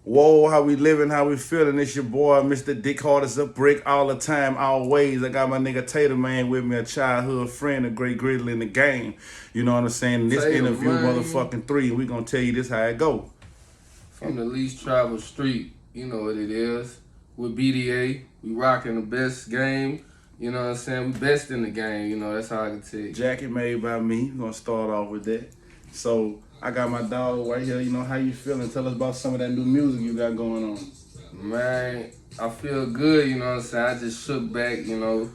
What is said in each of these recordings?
Whoa, how we living, how we feeling? It's your boy, Mr. Dick Hard as a brick, all the time, always. I got my nigga Tater Man with me, a childhood friend, a great grizzly in the game. You know what I'm saying? This Tater interview, Man. motherfucking 3, and we gonna tell you this how it go. From the least traveled street, you know what it is. With BDA, we rocking the best game. You know what I'm saying? We best in the game, you know, that's how I can tell you. Jacket made by me. We're gonna start off with that. So I got my dog right here. You know, how you feeling? Tell us about some of that new music you got going on. Man, I feel good, you know what I'm saying? I just shook back, you know,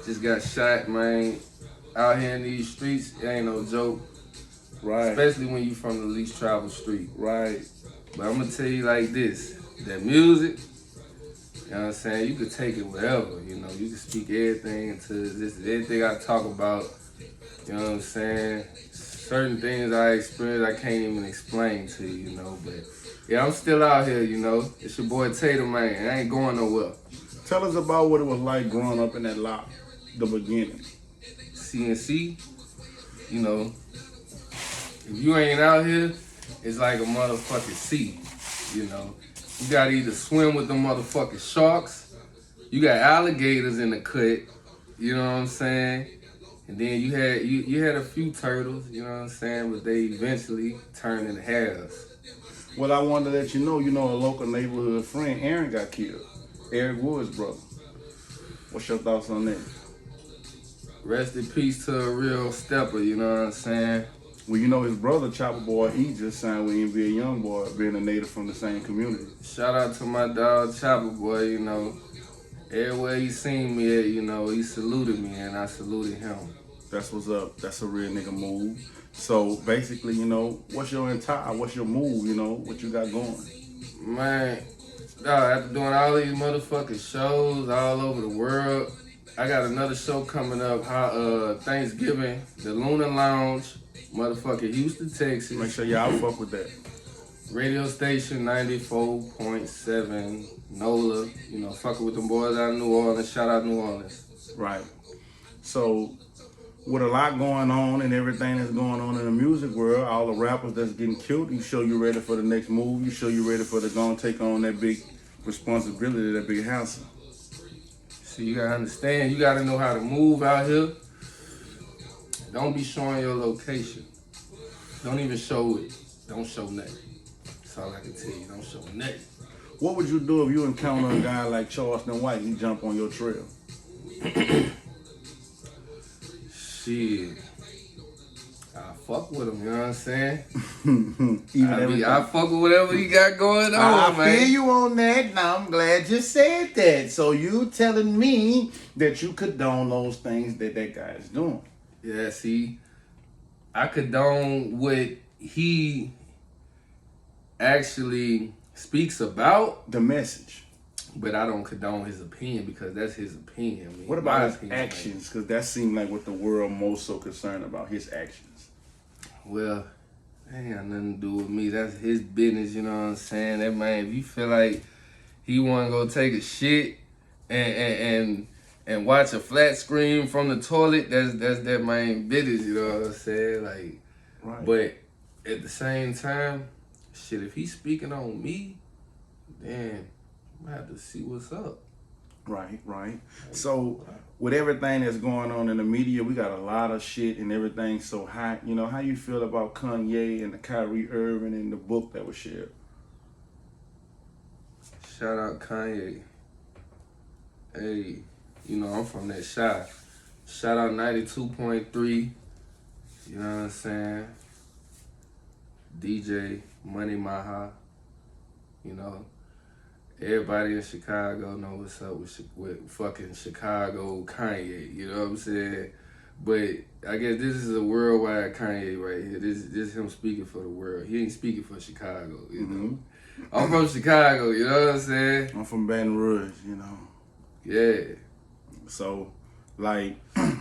just got shot, man. Out here in these streets, it ain't no joke. Right. Especially when you from the least traveled street. Right. But I'm gonna tell you like this, that music, you know what I'm saying, you could take it wherever, you know, you can speak everything into this, everything I talk about, you know what I'm saying? Certain things I experience I can't even explain to you, you know, but yeah, I'm still out here, you know. It's your boy Tater Man, I ain't going nowhere. Tell us about what it was like growing up in that lot, the beginning. CNC, you know, if you ain't out here, it's like a motherfucking sea, you know. You gotta either swim with the motherfucking sharks, you got alligators in the cut, you know what I'm saying? And then you had a few turtles, you know what I'm saying, but they eventually turned into hares. Well, I wanted to let you know, a local neighborhood friend, Aaron, got killed. Eric Woods' brother. What's your thoughts on that? Rest in peace to a real stepper, you know what I'm saying? Well, you know his brother, Chopper Boy, he just signed with NBA Youngboy, being a native from the same community. Shout out to my dog, Chopper Boy, you know. Everywhere he seen me at, you know, he saluted me and I saluted him. That's what's up. That's a real nigga move. So basically, what's your move, what you got going? Man, after doing all these motherfucking shows all over the world, I got another show coming up, Thanksgiving, the Lunar Lounge, motherfucking Houston, Texas. Make sure y'all fuck with that. Radio station 94.7, NOLA, you know, fucking with them boys out of New Orleans. Shout out New Orleans. Right. So, with a lot going on and everything that's going on in the music world, all the rappers that's getting killed, you show you ready for the next move, you show you ready for the gonna take on that big responsibility, that big house. So you gotta understand, you gotta know how to move out here. Don't be showing your location. Don't even show it. Don't show nothing. That's all I can tell you. Don't show nothing. What would you do if you encounter a guy like Charleston White and he jump on your trail? Shit. I fuck with him, you know what I'm saying? I fuck with whatever he got going on, I man. feel you on that. Now I'm glad you said that. So you telling me that you condone those things that guy is doing? Yeah, see, I condone what he actually speaks about. The message. But I don't condone his opinion because that's his opinion. I mean, what about his actions? Because that seemed like what the world most so concerned about, his actions. Well, that ain't got nothing to do with me. That's his business, you know what I'm saying? That man, if you feel like he want to go take a shit and watch a flat screen from the toilet, that's that man business, you know what I'm saying? Like, right. But at the same time, shit, if he's speaking on me, then I have to see what's up. Right. So with everything that's going on in the media, we got a lot of shit and everything so hot. You know, how you feel about Kanye and the Kyrie Irving and the book that was shared? Shout out Kanye. Hey, you know, I'm from that shot. Shout out 92.3. You know what I'm saying? DJ Money Maha. You know. Everybody in Chicago know what's up with fucking Chicago Kanye, you know what I'm saying? But I guess this is a worldwide Kanye right here. This is him speaking for the world. He ain't speaking for Chicago, you know? I'm from Chicago, you know what I'm saying? I'm from Baton Rouge, you know? Yeah. So, like...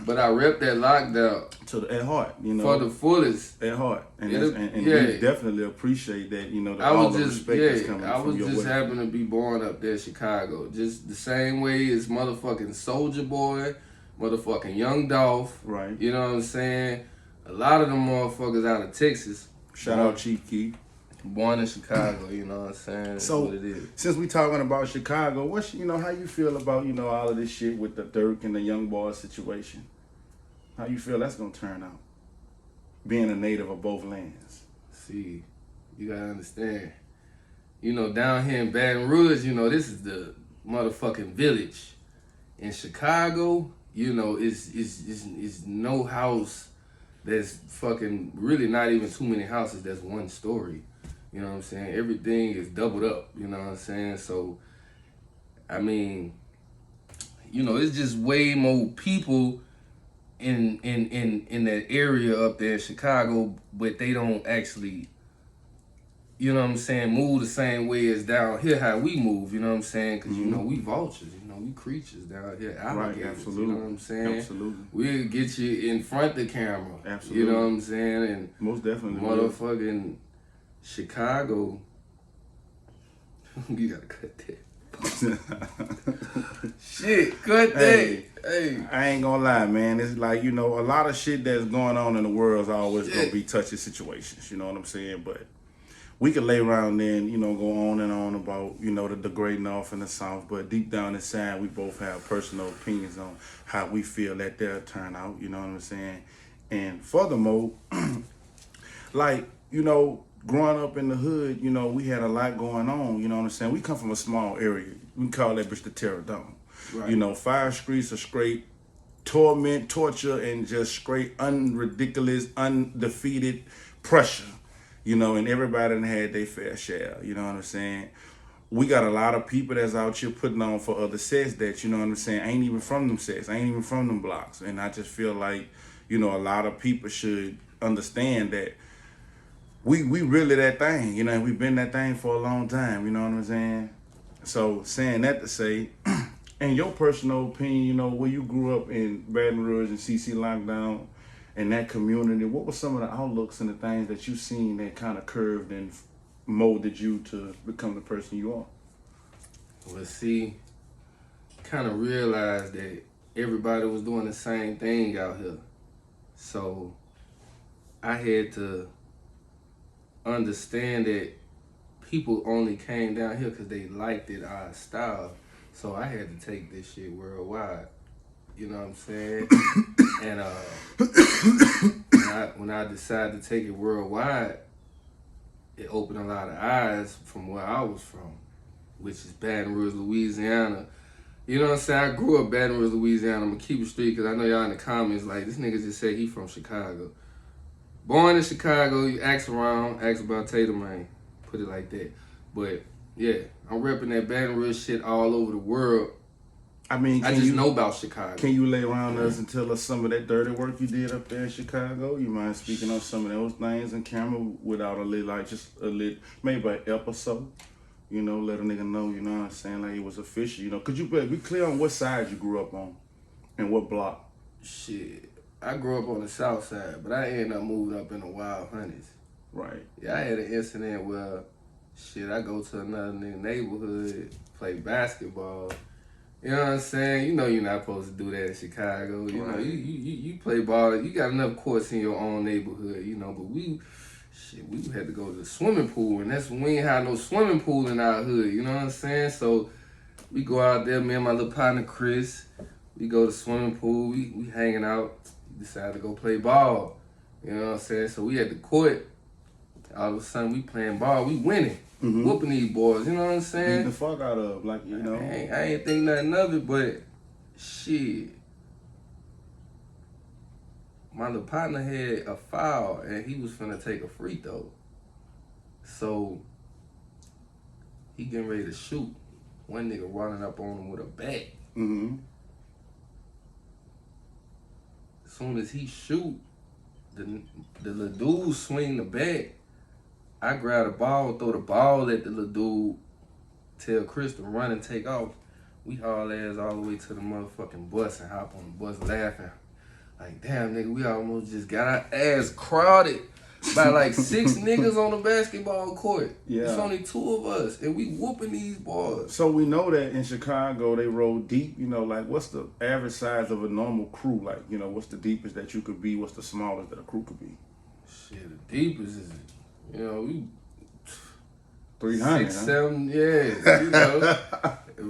But I rep that lockdown. At heart, you know. For the fullest. At heart. And yeah. we definitely appreciate that, all the respect that's coming from your way. I was just happen to be born up there in Chicago. Just the same way as motherfucking Soulja Boy, motherfucking Young Dolph. Right. You know what I'm saying? A lot of them motherfuckers out of Texas. Shout out Chief Keef. Born in Chicago, you know what I'm saying? That's So, what it is. since we talking about Chicago, how you feel about, all of this shit with the Dirk and the Young Boy situation? How you feel that's gonna turn out? Being a native of both lands. See, you gotta understand. Down here in Baton Rouge, this is the motherfucking village. In Chicago, it's no house that's fucking really not even too many houses that's one story. You know what I'm saying? Everything is doubled up, you know what I'm saying? So, I mean, it's just way more people in that area up there in Chicago, but they don't actually, you know what I'm saying, move the same way as down here how we move, you know what I'm saying? Because, we vultures, we creatures down here, alligators, right, absolutely. You know what I'm saying? Absolutely. We'll get you in front of the camera, Absolutely. You know what I'm saying? And most definitely. motherfucking Chicago, you gotta cut that. Shit, cut that. Hey. I ain't gonna lie, man. It's like, a lot of shit that's going on in the world is always gonna be touchy situations, you know what I'm saying? But we could lay around there and, go on and on about, the great North and the South, but deep down inside, we both have personal opinions on how we feel that they'll turn out, you know what I'm saying? And furthermore, like, growing up in the hood, we had a lot going on, you know what I'm saying? We come from a small area. We call that bitch the Terror Dome. Right. 5 streets of straight torment, torture, and just straight unridiculous, undefeated pressure. And everybody done had their fair share, you know what I'm saying? We got a lot of people that's out here putting on for other sets that, you know what I'm saying, ain't even from them sets, ain't even from them blocks. And I just feel like, a lot of people should understand that we really that thing, we've been that thing for a long time, you know what I'm saying? So saying that to say, in your personal opinion, where you grew up in Baton Rouge and CC Lockdown, in that community, what were some of the outlooks and the things that you seen that kind of curved and molded you to become the person you are? Well, see, kind of realized that everybody was doing the same thing out here. So I had to understand that people only came down here because they liked it, our style. So I had to take this shit worldwide. You know what I'm saying? And when I decided to take it worldwide, it opened a lot of eyes from where I was from, which is Baton Rouge, Louisiana. You know what I'm saying? I grew up Baton Rouge, Louisiana. I'm gonna keep it straight because I know y'all in the comments like, this nigga just said he from Chicago. Born in Chicago, you ask around, ask about Tatum, man. Put it like that. But yeah, I'm repping that Baton Rouge shit all over the world. I mean, I just know about Chicago. Can you lay around us and tell us some of that dirty work you did up there in Chicago? You mind speaking on some of those things in camera without a little, like just a little, maybe an episode? Let a nigga know, you know what I'm saying? Like it was official, Could you be clear on what side you grew up on and what block? Shit, I grew up on the south side, but I ended up moving up in the Wild Honeys. Right. Yeah, I had an incident where, I go to another neighborhood, play basketball. You know what I'm saying? You're not supposed to do that in Chicago. You play ball. You got enough courts in your own neighborhood, but we had to go to the swimming pool, and that's when we ain't had no swimming pool in our hood. You know what I'm saying? So we go out there, me and my little partner Chris. We go to the swimming pool. We hanging out. We decide to go play ball. You know what I'm saying? So we at the court. All of a sudden we playing ball. We winning. Whooping these boys, you know what I'm saying? Beat the fuck out of, like, I ain't think nothing of it, but shit. My little partner had a foul and he was finna take a free throw. So he getting ready to shoot. One nigga running up on him with a bat. As soon as he shoot, the little dude swing the bat. I grab the ball, throw the ball at the little dude, tell Chris to run and take off. We haul ass all the way to the motherfucking bus and hop on the bus laughing. Like, damn, nigga, we almost just got our ass crowded by like 6 niggas on the basketball court. Yeah. It's only 2 of us, and we whooping these boys. So we know that in Chicago, they roll deep. Like, what's the average size of a normal crew? Like, what's the deepest that you could be? What's the smallest that a crew could be? Shit, the deepest is, we 300, 6, huh? 7, yeah, you know,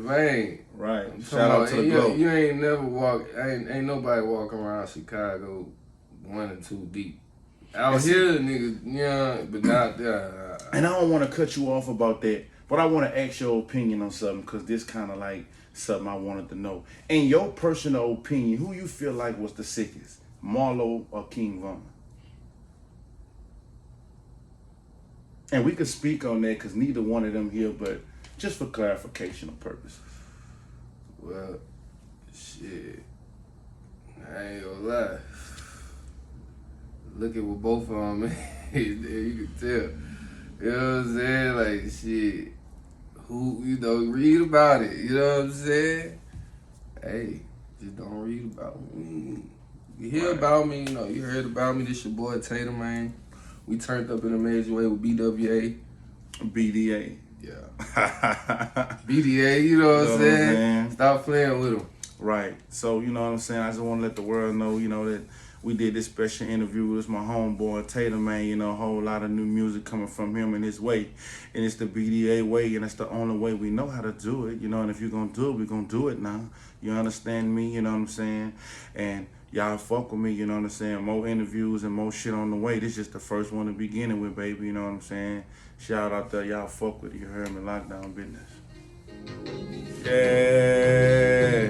man. Right. I'm talking Shout out about, to the you, globe. you ain't never walk, ain't nobody walking around Chicago 1 and 2 deep. Out And see- here, niggas, yeah, but not there. And I don't want to cut you off about that, but I want to ask your opinion on something because this kind of like something I wanted to know. In your personal opinion, who you feel like was the sickest, Marlo or King Von? And we could speak on that because neither one of them here, but just for clarificational purposes. Well, shit, I ain't gonna lie. Look at what both of them is. You can tell. You know what I'm saying? Like, shit, who, you know, read about it. You know what I'm saying? Hey, just don't read about me. You hear Right. about me, you know, you heard about me. This your boy Tater, man. We turned up in a major way with BWA. BDA. Yeah. BDA, you know what I'm saying? Stop playing with him. Right. So, you know what I'm saying? I just want to let the world know, you know, that we did this special interview with my homeboy Tater, man. You know, a whole lot of new music coming from him in his way. And it's the BDA way, and that's the only way we know how to do it. You know, and if you're going to do it, we're going to do it now. You understand me? You know what I'm saying? And y'all fuck with me, you know what I'm saying? More interviews and more shit on the way. This just the first one to beginning with, baby. You know what I'm saying? Shout out there. Y'all fuck with it. You heard me. Lockdown business. Yeah.